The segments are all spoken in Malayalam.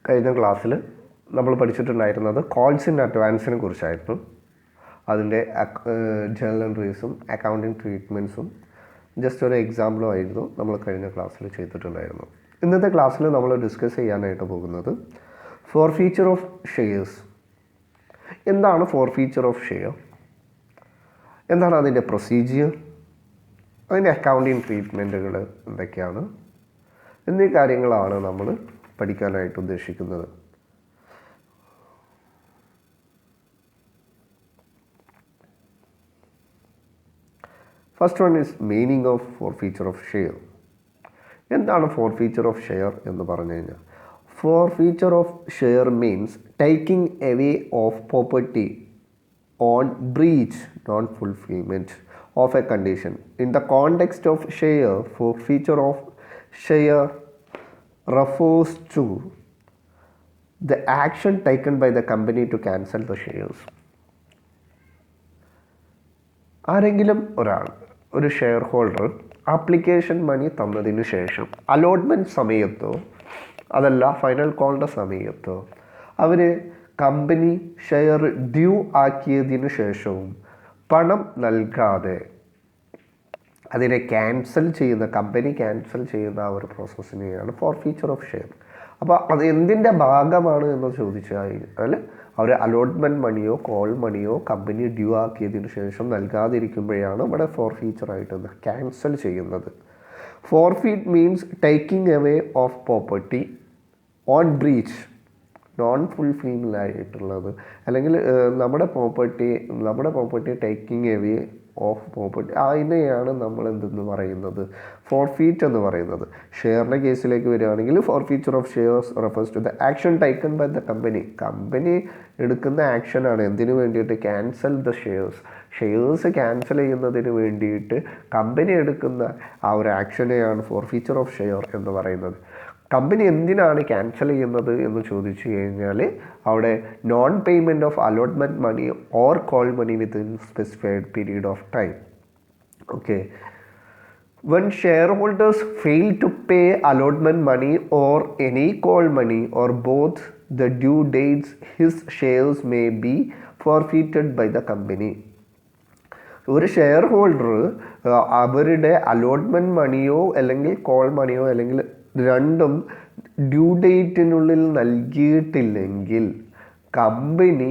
കഴിഞ്ഞ ക്ലാസ്സിൽ നമ്മൾ പഠിച്ചിട്ടുണ്ടായിരുന്നത് കോൾസ് ഇൻ അഡ്വാൻസിനെ കുറിച്ചായിരുന്നു. അതിൻ്റെ ജേർണൽ എൻട്രീസും അക്കൗണ്ടിങ് ട്രീറ്റ്മെൻറ്റ്സും ജസ്റ്റ് ഒരു എക്സാമ്പിളും ആയിരുന്നു നമ്മൾ കഴിഞ്ഞ ക്ലാസ്സിൽ ചെയ്തിട്ടുണ്ടായിരുന്നു. ഇന്നത്തെ ക്ലാസ്സിൽ നമ്മൾ ഡിസ്കസ് ചെയ്യാനായിട്ട് പോകുന്നത് ഫോർഫീച്ചർ ഓഫ് ഷെയർസ്. എന്താണ് ഫോർഫീച്ചർ ഓഫ് ഷെയർ, എന്താണ് അതിൻ്റെ പ്രൊസീജിയർ, അതിൻ്റെ അക്കൗണ്ടിങ് ട്രീറ്റ്മെൻറ്റുകൾ എന്തൊക്കെയാണ് എന്നീ കാര്യങ്ങളാണ് നമ്മൾ പഠിക്കാനായിട്ട് ഉദ്ദേശിക്കുന്നത്. First one is meaning of forfeiture of share. എന്താണ് ഫോർഫീച്ചർ ഓഫ് ഷെയർ എന്ന് പറഞ്ഞു കഴിഞ്ഞാൽ, forfeiture of share means taking away of property on breach non fulfilment of a condition. In the context of share, forfeiture of share refers to the action taken by the company to cancel the shares. ആരെങ്കിലും ഒരു ഷെയർ ഹോൾഡർ ആപ്ലിക്കേഷൻ മണി തന്നതിന് ശേഷം അലോട്ട്മെൻറ്റ് സമയത്തോ അതല്ല ഫൈനൽ കോളിൻ്റെ സമയത്തോ അവർ കമ്പനി ഷെയർ ഡ്യൂ ആക്കിയതിനു ശേഷവും പണം നൽകാതെ അതിനെ കമ്പനി ക്യാൻസൽ ചെയ്യുന്ന ആ ഒരു പ്രോസസ്സിനെയാണ് ഫോർഫീച്ചർ ഓഫ് ഷെയർ. അപ്പോൾ അത് എന്തിൻ്റെ ഭാഗമാണ് എന്ന് ചോദിച്ചാൽ അവർ അലോട്ട്മെൻറ്റ് മണിയോ കോൾ മണിയോ കമ്പനി ഡ്യൂ ആക്കിയതിനു ശേഷം നൽകാതിരിക്കുമ്പോഴാണ് ഇവിടെ ഫോർഫീച്ചറായിട്ട് ക്യാൻസൽ ചെയ്യുന്നത്. Forfeit means taking away of property on breach, non fulfil ആയിട്ടുള്ളത്, അല്ലെങ്കിൽ നമ്മുടെ property taking away of property, അതിനെയാണ് നമ്മൾ എന്തെന്ന് പറയുന്നത്, ഫോർഫീറ്റ് എന്ന് പറയുന്നത്. ഷെയറിൻ്റെ കേസിലേക്ക് വരികയാണെങ്കിൽ forfeiture of shares refers to the action taken by the company എടുക്കുന്ന ആക്ഷനാണ് എന്തിനു വേണ്ടിയിട്ട്, ക്യാൻസൽ ദ ഷെയർസ് ക്യാൻസൽ ചെയ്യുന്നതിന് വേണ്ടിയിട്ട് കമ്പനി എടുക്കുന്ന ആ ഒരു ആക്ഷനെയാണ് ഫോർഫീച്ചർ ഓഫ് ഷെയർ എന്ന് പറയുന്നത്. കമ്പനി എന്തിനാണ് ക്യാൻസൽ ചെയ്യുന്നത് എന്ന് ചോദിച്ചു കഴിഞ്ഞാൽ അവിടെ non payment of allotment money or call money within specified period of time. Okay, when shareholders fail to pay allotment money or any call money or both the due dates, his shares may be forfeited by the company. ഒരു ഷെയർ ഹോൾഡർ അവരുടെ അലോട്ട്മെൻറ്റ് മണിയോ അല്ലെങ്കിൽ കോൾ മണിയോ അല്ലെങ്കിൽ രണ്ടും ഡ്യൂ ഡേറ്റിനുള്ളിൽ നൽകിയിട്ടില്ലെങ്കിൽ കമ്പനി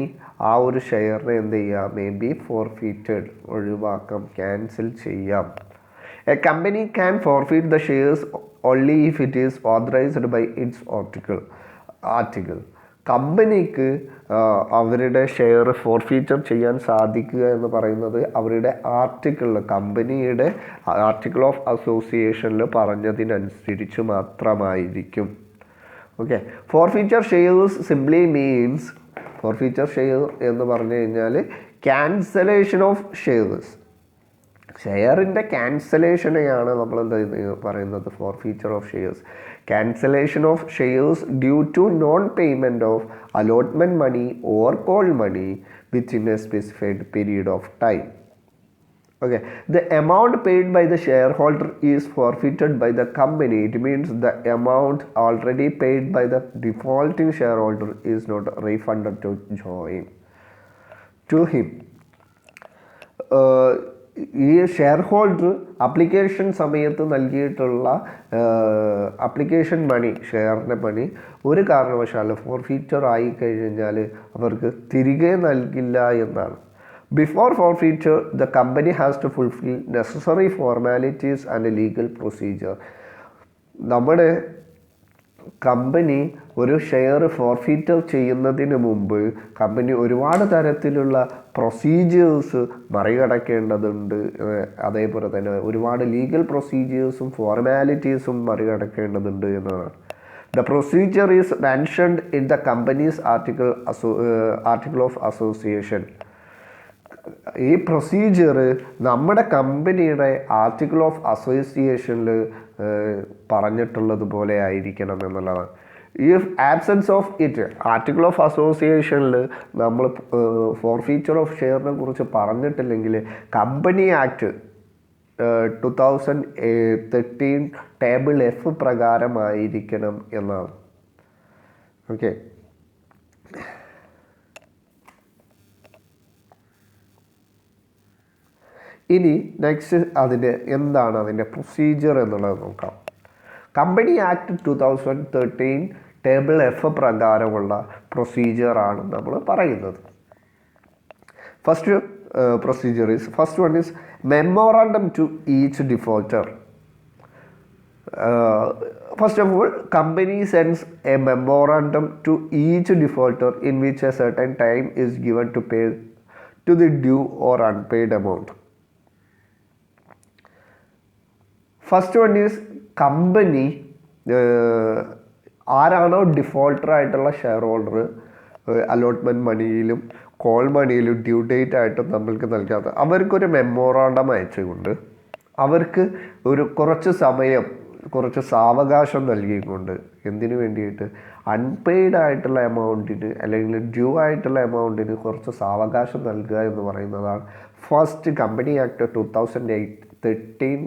ആ ഒരു ഷെയറിനെ എന്ത് ചെയ്യാം, മേ ബി ഫോർഫീറ്റഡ്, ഒഴിവാക്കാം, ക്യാൻസൽ ചെയ്യാം. A company can forfeit the shares only if it is authorised by its article. കമ്പനിക്ക് അവരുടെ ഷെയർ ഫോർഫീച്ചർ ചെയ്യാൻ സാധിക്കുക എന്ന് പറയുന്നത് അവരുടെ കമ്പനിയുടെ ആർട്ടിക്കിൾ ഓഫ് അസോസിയേഷനിൽ പറഞ്ഞതിനനുസരിച്ച് മാത്രമായിരിക്കും. Okay, forfeiture shares simply means, forfeiture share എന്ന് പറഞ്ഞു കഴിഞ്ഞാൽ ക്യാൻസലേഷൻ ഓഫ് ഷെയറിൻ്റെ ക്യാൻസലേഷനെയാണ് നമ്മൾ എന്താ പറയുന്നത്, forfeiture of shares. Cancellation of shares due to non-payment of allotment money or call money within a specified period of time. Okay, the amount paid by the shareholder is forfeited by the company. It means the amount already paid by the defaulting shareholder is not refunded to him. ഈ ഷെയർ ഹോൾഡർ ആപ്ലിക്കേഷൻ സമയത്ത് നൽകിയിട്ടുള്ള ആപ്ലിക്കേഷൻ മണി, ഷെയറിൻ്റെ മണി ഒരു കാരണവശാലും ഫോർഫീച്ചർ ആയി കഴിഞ്ഞാൽ അവർക്ക് തിരികെ നൽകില്ല എന്നാണ്. Before forfeiture the company has to fulfil necessary formalities and legal procedure. നമ്മുടെ കമ്പനി ഒരു ഷെയർ ഫോർഫീറ്റർ ചെയ്യുന്നതിന് മുമ്പ് കമ്പനി ഒരുപാട് തരത്തിലുള്ള പ്രൊസീജിയേഴ്സ് മറികടക്കേണ്ടതുണ്ട്. അതേപോലെ തന്നെ ഒരുപാട് ലീഗൽ പ്രൊസീജിയേഴ്സും ഫോർമാലിറ്റീസും മറികടക്കേണ്ടതുണ്ട് എന്നതാണ്. The procedure is mentioned in the company's article of association. ഈ പ്രൊസീജിയർ നമ്മുടെ കമ്പനിയുടെ ആർട്ടിക്കിൾ ഓഫ് അസോസിയേഷനിൽ പറഞ്ഞിട്ടുള്ളതുപോലെ ആയിരിക്കണം എന്നുള്ളതാണ്. If absence of it, article of അസോസിയേഷനിൽ നമ്മൾ ഫോർഫീച്ചർ ഓഫ് ഷെയറിനെ കുറിച്ച് പറഞ്ഞിട്ടില്ലെങ്കിൽ കമ്പനി ആക്ട് 2013 ടേബിൾ F പ്രകാരമായിരിക്കണം എന്നാണ്. ഓക്കെ. ഇനി നെക്സ്റ്റ് എന്താണ് അതിൻ്റെ പ്രൊസീജിയർ എന്നുള്ളത് നോക്കാം. കമ്പനി ആക്ട് 2013 ടേബിൾ എഫ് പ്രകാരമുള്ള പ്രൊസീജിയറാണ് നമ്മൾ പറയുന്നത്. First first one is memorandum to each defaulter. First of all, company sends a memorandum to each defaulter in which a certain time is given to pay to the due or unpaid amount. First one is company ആരാണോ ഡിഫോൾട്ടർ ആയിട്ടുള്ള ഷെയർ ഹോൾഡർ അലോട്ട്മെൻറ്റ് മണിയിലും കോൾ മണിയിലും ഡ്യൂ ഡേറ്റ് ആയിട്ടും നമ്മൾക്ക് നൽകാത്ത അവർക്കൊരു മെമ്മോറാണ്ടം അയച്ചുകൊണ്ട് അവർക്ക് കുറച്ച് സാവകാശം നൽകിക്കൊണ്ട് എന്തിനു വേണ്ടിയിട്ട് അൺപെയ്ഡ് ആയിട്ടുള്ള എമൗണ്ടിന് അല്ലെങ്കിൽ ഡ്യൂ ആയിട്ടുള്ള എമൗണ്ടിന് കുറച്ച് സാവകാശം നൽകുക എന്ന് പറയുന്നതാണ് first company act 2013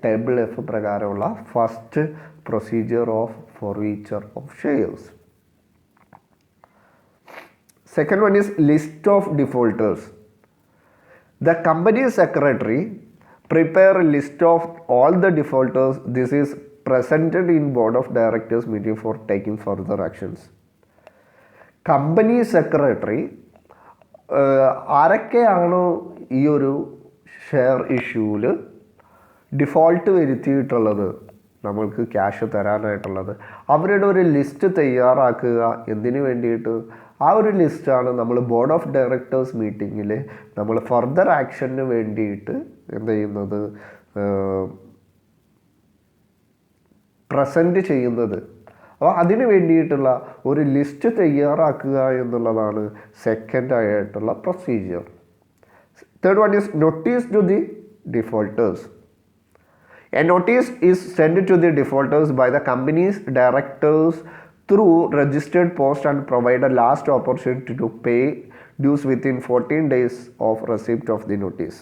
table F പ്രകാരമുള്ള first procedure of forfeiture of shares. Second one is list of defaulters. The company secretary prepare a list of all the defaulters. This is presented in board of directors meeting for taking further actions. Company secretary ആരൊക്കെയാണോ ഈ ഒരു ഷെയർ ഇഷ്യൂവിൽ ഡിഫോൾട്ട് വരുത്തിയിട്ടുള്ളത്, നമ്മൾക്ക് ക്യാഷ് തരാനായിട്ടുള്ളത്, അവരുടെ ഒരു ലിസ്റ്റ് തയ്യാറാക്കുക. എന്തിനു വേണ്ടിയിട്ട്? ആ ഒരു ലിസ്റ്റാണ് നമ്മൾ ബോർഡ് ഓഫ് ഡയറക്ടേഴ്സ് മീറ്റിങ്ങിൽ നമ്മൾ ഫർദർ ആക്ഷന് വേണ്ടിയിട്ട് എന്ത് ചെയ്യുന്നത്, പ്രസൻറ്റ് ചെയ്യുന്നത്. അപ്പോൾ അതിന് വേണ്ടിയിട്ടുള്ള ഒരു ലിസ്റ്റ് തയ്യാറാക്കുക എന്നുള്ളതാണ് സെക്കൻഡ് ആയിട്ടുള്ള പ്രൊസീജിയർ. Third one is notice to the defaulters. A notice is sent to the defaulters by the company's directors through registered post and provide a last opportunity to pay dues within 14 days of receipt of the notice.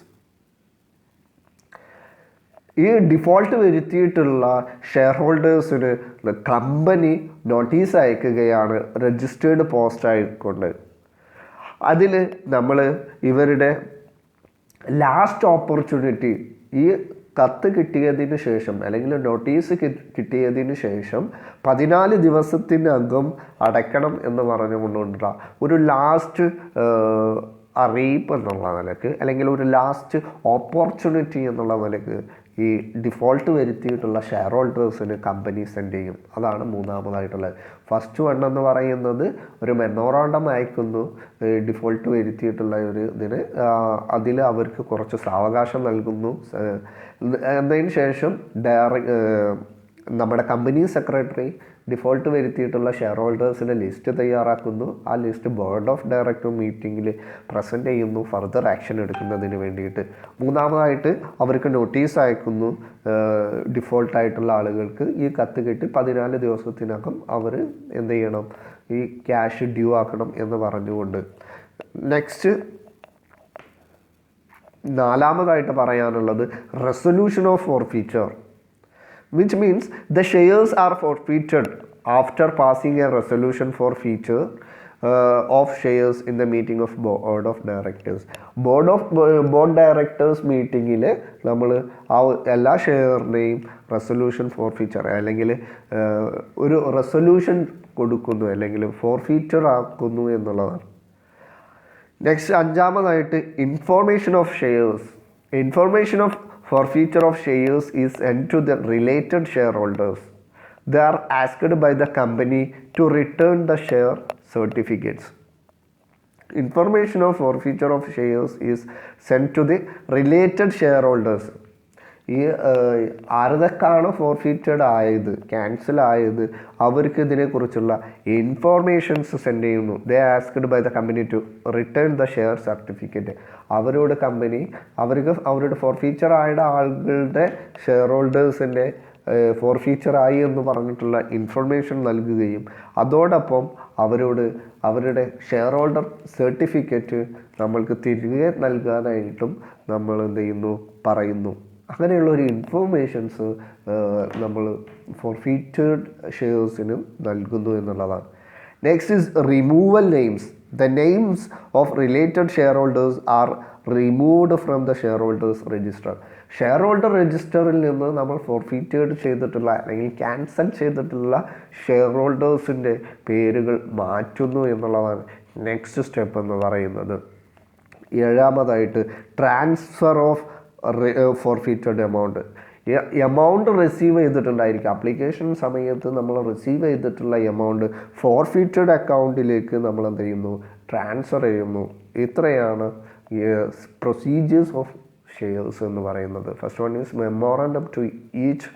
ഈ ഡിഫോൾട്ട് വരുത്തിയിട്ടുള്ള ഷെയർ ഹോൾഡേഴ്സിന് കമ്പനി നോട്ടീസ് അയക്കുകയാണ് രജിസ്റ്റേർഡ് പോസ്റ്റ് ആയിക്കൊണ്ട്. അതിൽ നമ്മൾ ഇവരുടെ ലാസ്റ്റ് ഓപ്പർച്യൂണിറ്റി, ഈ കത്ത് കിട്ടിയതിന് ശേഷം അല്ലെങ്കിൽ നോട്ടീസ് കിട്ടിയതിന് ശേഷം 14 ദിവസത്തിനകം അടയ്ക്കണം എന്ന് പറഞ്ഞുകൊണ്ടുള്ള ഒരു ലാസ്റ്റ് അറിയിപ്പ് എന്നുള്ള നിലക്ക് അല്ലെങ്കിൽ ഒരു ലാസ്റ്റ് ഓപ്പർച്യൂണിറ്റി എന്നുള്ള നിലക്ക് ഈ ഡിഫോൾട്ട് വരുത്തിയിട്ടുള്ള ഷെയർ ഹോൾഡേഴ്സിന് കമ്പനി സെൻഡ് ചെയ്യും. അതാണ് മൂന്നാമതായിട്ടുള്ളത്. ഫസ്റ്റ് വൺ എന്ന് പറയുന്നത് ഒരു മെമ്മോറാണ്ടം അയക്കുന്നു ഡിഫോൾട്ട് വരുത്തിയിട്ടുള്ള ഒരു ഇതിന്, അതിൽ അവർക്ക് കുറച്ച് സാവകാശം നൽകുന്നു. എന്നതിന് ശേഷം നമ്മുടെ കമ്പനി സെക്രട്ടറി ഡിഫോൾട്ട് വരുത്തിയിട്ടുള്ള ഷെയർ ഹോൾഡേഴ്സിൻ്റെ ലിസ്റ്റ് തയ്യാറാക്കുന്നു. ആ ലിസ്റ്റ് ബോർഡ് ഓഫ് ഡയറക്ടർ മീറ്റിങ്ങിൽ പ്രസൻറ്റ് ചെയ്യുന്നു ഫർദർ ആക്ഷൻ എടുക്കുന്നതിന് വേണ്ടിയിട്ട്. മൂന്നാമതായിട്ട് അവർക്ക് നോട്ടീസ് അയക്കുന്നു. ഡിഫോൾട്ടായിട്ടുള്ള ആളുകൾക്ക് ഈ കത്ത് കിട്ടി 14 ദിവസത്തിനകം അവർ എന്ത് ചെയ്യണം, ഈ ക്യാഷ് ഡ്യൂ ആക്കണം എന്ന് പറഞ്ഞുകൊണ്ട്. നെക്സ്റ്റ് നാലാമതായിട്ട് പറയാനുള്ളത് resolution of forfeiture, which means the shares are forfeited after passing a resolution for forfeiture of shares in the meeting of board of directors. board directors മീറ്റിങ്ങിൽ നമ്മൾ ആ എല്ലാ ഷെയറിനെയും റെസൊല്യൂഷൻ ഫോർഫീച്ചർ അല്ലെങ്കിൽ ഒരു റെസൊല്യൂഷൻ കൊടുക്കുന്നു അല്ലെങ്കിൽ ഫോർഫീച്ചർ ആക്കുന്നു എന്നുള്ളതാണ്. നെക്സ്റ്റ് അഞ്ചാമതായിട്ട് information of shares. Information of forfeiture of shares is sent to the related shareholders. They are asked by the company to return the share certificates. Information of forfeiture of shares is sent to the related shareholders. ഈ ആരതൊക്കെയാണ് ഫോർഫീറ്റഡ് ആയത്, ക്യാൻസൽ ആയത്, അവർക്ക് ഇതിനെക്കുറിച്ചുള്ള ഇൻഫോർമേഷൻസ് സെൻഡ് ചെയ്യുന്നു. They asked by the company to return the share certificate. അവരോട് കമ്പനി അവരുടെ ഫോർഫീച്ചർ ആയ ആളുകളുടെ ഷെയർ ഹോൾഡേഴ്സിൻ്റെ ഫോർഫീച്ചറായി എന്ന് പറഞ്ഞിട്ടുള്ള ഇൻഫർമേഷൻ നൽകുകയും അതോടൊപ്പം അവരുടെ ഷെയർ ഹോൾഡർ സർട്ടിഫിക്കറ്റ് നമ്മൾക്ക് തിരികെ നൽകാനായിട്ടും നമ്മൾ എന്ത് ചെയ്യുന്നു, പറയുന്നു. അങ്ങനെയുള്ള ഒരു ഇൻഫോർമേഷൻസ് നമ്മൾ ഫോർഫീറ്റഡ് ഷെയർസിന് നൽകുന്നു എന്നുള്ളതാണ്. Next is removal names. The names of related share holders are removed from the share holders register. Share holder രജിസ്റ്ററിൽ നിന്ന് നമ്മൾ ഫോർഫീറ്റഡ് ചെയ്തിട്ടുള്ള അല്ലെങ്കിൽ ക്യാൻസൽ ചെയ്തിട്ടുള്ള ഷെയർ ഹോൾഡേഴ്സിൻ്റെ പേരുകൾ മാറ്റുന്നു എന്നുള്ളതാണ് നെക്സ്റ്റ് സ്റ്റെപ്പ് എന്ന് പറയുന്നത്. ഏഴാമതായിട്ട് transfer of forfeited amount. Amount receive ചെയ്തിട്ടുണ്ടായിരിക്കും, ആപ്ലിക്കേഷൻ സമയത്ത് നമ്മൾ റിസീവ് ചെയ്തിട്ടുള്ള എമൗണ്ട് ഫോർഫീറ്റഡ് അക്കൗണ്ടിലേക്ക് നമ്മൾ എന്ത് ചെയ്യുന്നു, ട്രാൻസ്ഫർ ചെയ്യുന്നു. ഇത്രയാണ് പ്രൊസീജിയേഴ്സ് ഓഫ് ഷെയർസ് എന്ന് പറയുന്നത്. First one is memorandum to each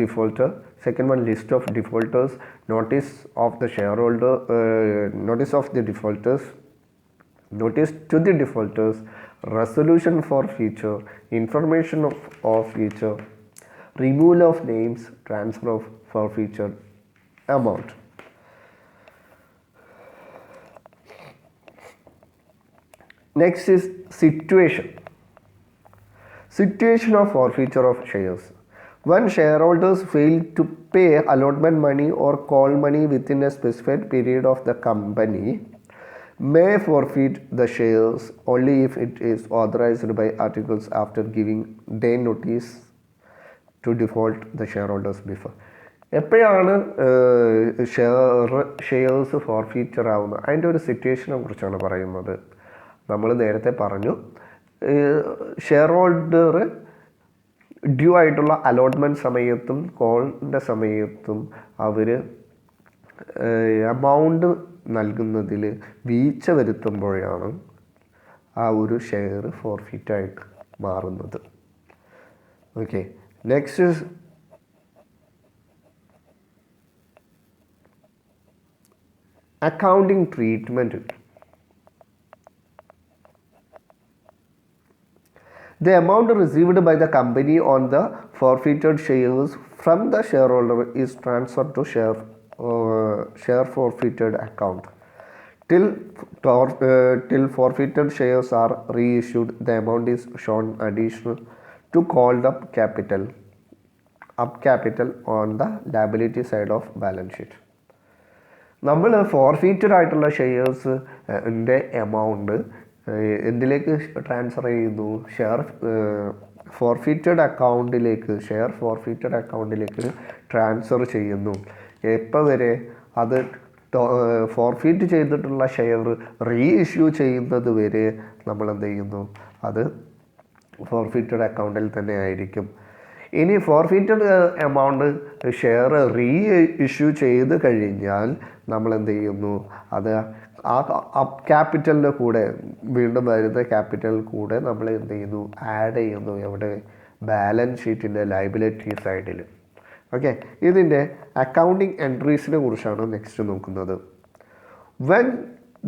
defaulter. Second one, list of defaulters, notice of the shareholder, notice of the defaulters, notice to the defaulters, resolution for future, information of future, removal of names, transfer of forfeiture amount. Next is situation of forfeiture of shares. When shareholders fail to pay allotment money or call money within a specified period of the company may forfeit the shares only if it is authorized by articles after giving day notice to default the shareholders before. എപ്പോഴാണ് ഷെയർസ് ഫോർഫീച്ചർ ആവുന്നത്, അതിൻ്റെ ഒരു സിറ്റുവേഷനെ കുറിച്ചാണ് പറയുന്നത്. നമ്മൾ നേരത്തെ പറഞ്ഞു, ഷെയർ ഹോൾഡർ ഡ്യൂ ആയിട്ടുള്ള അലോട്ട്മെൻറ്റ് സമയത്തും കോളിൻ്റെ സമയത്തും അവർ എമൗണ്ട് നൽകുന്നതിൽ വീഴ്ച വരുത്തുമ്പോഴാണ് ആ ഒരു ഷെയർ ഫോർഫിറ്റായിട്ട് മാറുന്നത്. Okay, next accounting treatment. The amount received by the company on the forfeited shares from the shareholder is transferred to share forfeited account. Till forfeited shares are reissued, the amount is shown additional to called up capital on the liability side of balance sheet. നമ്മൾ ഫോർഫീറ്റഡ് ആയിട്ടുള്ള ഷെയർസിൻ്റെ എമൗണ്ട് എന്തിലേക്ക് ട്രാൻസ്ഫർ ചെയ്യുന്നു, ഷെയർ ഫോർഫീറ്റഡ് അക്കൗണ്ടിലേക്ക് ട്രാൻസ്ഫർ ചെയ്യുന്നു. എപ്പോൾ വരെ? അത് ഫോർഫീറ്റ് ചെയ്തിട്ടുള്ള ഷെയർ റീ ഇഷ്യൂ ചെയ്യുന്നത് വരെ നമ്മൾ എന്ത് ചെയ്യുന്നു, അത് ഫോർഫീറ്റഡ് അക്കൗണ്ടിൽ തന്നെ ആയിരിക്കും. ഇനി forfeited amount share re issue ചെയ്ത് കഴിഞ്ഞാൽ നമ്മൾ എന്ത് ചെയ്യുന്നു, അത് ആ ക്യാപിറ്റലിൻ്റെ കൂടെ, വീണ്ടും വരുന്ന ക്യാപിറ്റൽ കൂടെ നമ്മൾ എന്ത് ചെയ്യുന്നു, ആഡ് ചെയ്യുന്നു. എവിടെ? ബാലൻസ് ഷീറ്റിൻ്റെ ലയബിലിറ്റി സൈഡിൽ. ഓക്കെ, ഇതിൻ്റെ അക്കൗണ്ടിങ് എൻട്രീസിനെ കുറിച്ചാണ് നെക്സ്റ്റ് നോക്കുന്നത്. When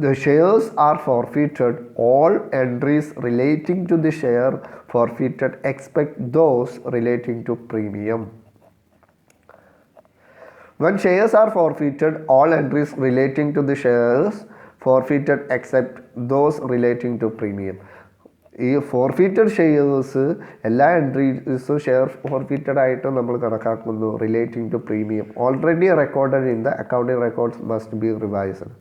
the shares are forfeited, all entries relating to the share forfeited except those relating to premium. When shares are forfeited, all entries relating to the shares forfeited except those relating to premium. ഈ ഫോർഫീറ്റഡ് ഷെയർസ് എല്ലാ എൻട്രീസും ഷെയർ ഫോർഫീറ്റഡ് ആയിട്ട് നമ്മൾ കണക്കാക്കുന്നു relating to premium already recorded in the accounting records must be revised.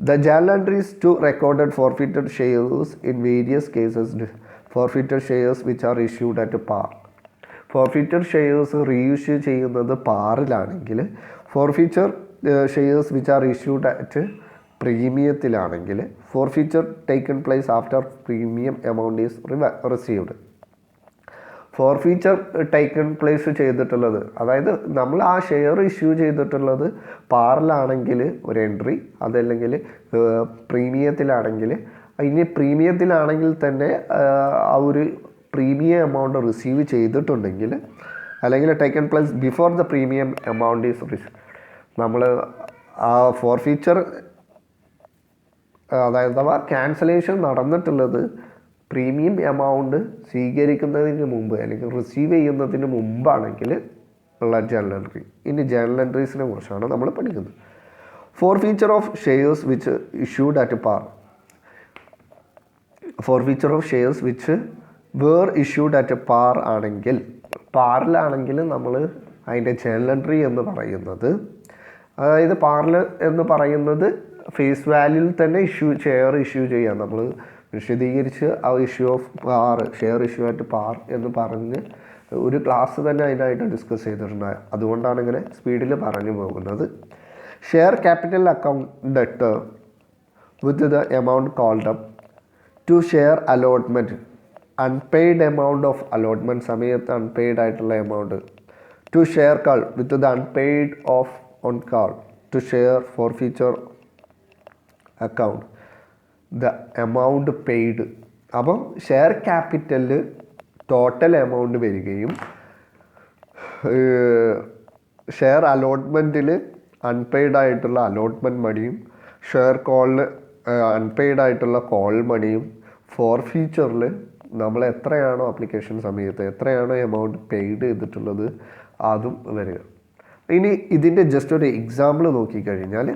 The journal entries to recorded forfeited shares in various cases, forfeited shares which are issued at par. Forfeited shares reissue ചെയ്യുന്നത് പാറിലാണെങ്കിൽ, forfeiture shares which are issued at പ്രീമിയത്തിലാണെങ്കിൽ, forfeiture taken place after premium amount is received. Forfeiture taken place ചെയ്തിട്ടുള്ളത്, അതായത് നമ്മൾ ആ ഷെയർ ഇഷ്യൂ ചെയ്തിട്ടുള്ളത് പാറിലാണെങ്കിൽ ഒരു എൻട്രി, അതല്ലെങ്കിൽ പ്രീമിയത്തിലാണെങ്കിൽ, ഇനി പ്രീമിയത്തിലാണെങ്കിൽ തന്നെ ആ ഒരു പ്രീമിയം എമൗണ്ട് റിസീവ് ചെയ്തിട്ടുണ്ടെങ്കിൽ, അല്ലെങ്കിൽ taken place before the premium amount is receive, നമ്മൾ ആ ഫോർഫീച്ചർ അതായത് ക്യാൻസലേഷൻ നടന്നിട്ടുള്ളത് പ്രീമിയം എമൗണ്ട് സ്വീകരിക്കുന്നതിന് മുമ്പ് അല്ലെങ്കിൽ റിസീവ് ചെയ്യുന്നതിന് മുമ്പാണെങ്കിൽ ഉള്ള ജേർണൽ എൻട്രി. ഇനി ജേർണൽ എൻട്രീസിനെ കുറിച്ചാണ് നമ്മൾ പഠിക്കുന്നത്. Forfeiture of shares which issued at par. Forfeiture of shares which were issued at par ആണെങ്കിൽ, പാറിലാണെങ്കിൽ നമ്മൾ അതിൻ്റെ ജേർണൽ എൻട്രി എന്ന് പറയുന്നത് അതായത് പാർൽ എന്ന് പറയുന്നത് ഫേസ് വാല്യൂവിൽ തന്നെ ഷെയർ ഇഷ്യൂ ചെയ്യാം. നമ്മൾ വിശദീകരിച്ച് ആ issue of par, share issue ആയിട്ട് പാർ എന്ന് പറഞ്ഞ് ഒരു ക്ലാസ് തന്നെ അതിനായിട്ട് ഡിസ്കസ് ചെയ്തിട്ടുണ്ട്. അതുകൊണ്ടാണ് ഇങ്ങനെ സ്പീഡിൽ പറഞ്ഞു പോകുന്നത്. Share capital account debtor with the amount called up to share allotment, unpaid amount of allotment സമയത്ത് അൺപെയ്ഡ് ആയിട്ടുള്ള amount, to share call with the unpaid of on call, to share forfeiture account the amount paid. അപ്പം ഷെയർ ക്യാപിറ്റലിൽ ടോട്ടൽ എമൗണ്ട് വരികയും ഷെയർ അലോട്ട്മെൻറ്റിൽ അൺപെയ്ഡ് ആയിട്ടുള്ള അലോട്ട്മെൻറ്റ് മണിയും ഷെയർ കോളിൽ അൺപെയ്ഡ് ആയിട്ടുള്ള കോൾ മണിയും ഫോർ ഫ്യൂച്ചറിൽ നമ്മൾ എത്രയാണോ ആപ്ലിക്കേഷൻ സമയത്ത് എത്രയാണോ എമൗണ്ട് പെയ്ഡ് ചെയ്തിട്ടുള്ളത് അതും വരിക. ഇനി ഇതിൻ്റെ ജസ്റ്റ് ഒരു എക്സാമ്പിൾ നോക്കിക്കഴിഞ്ഞാൽ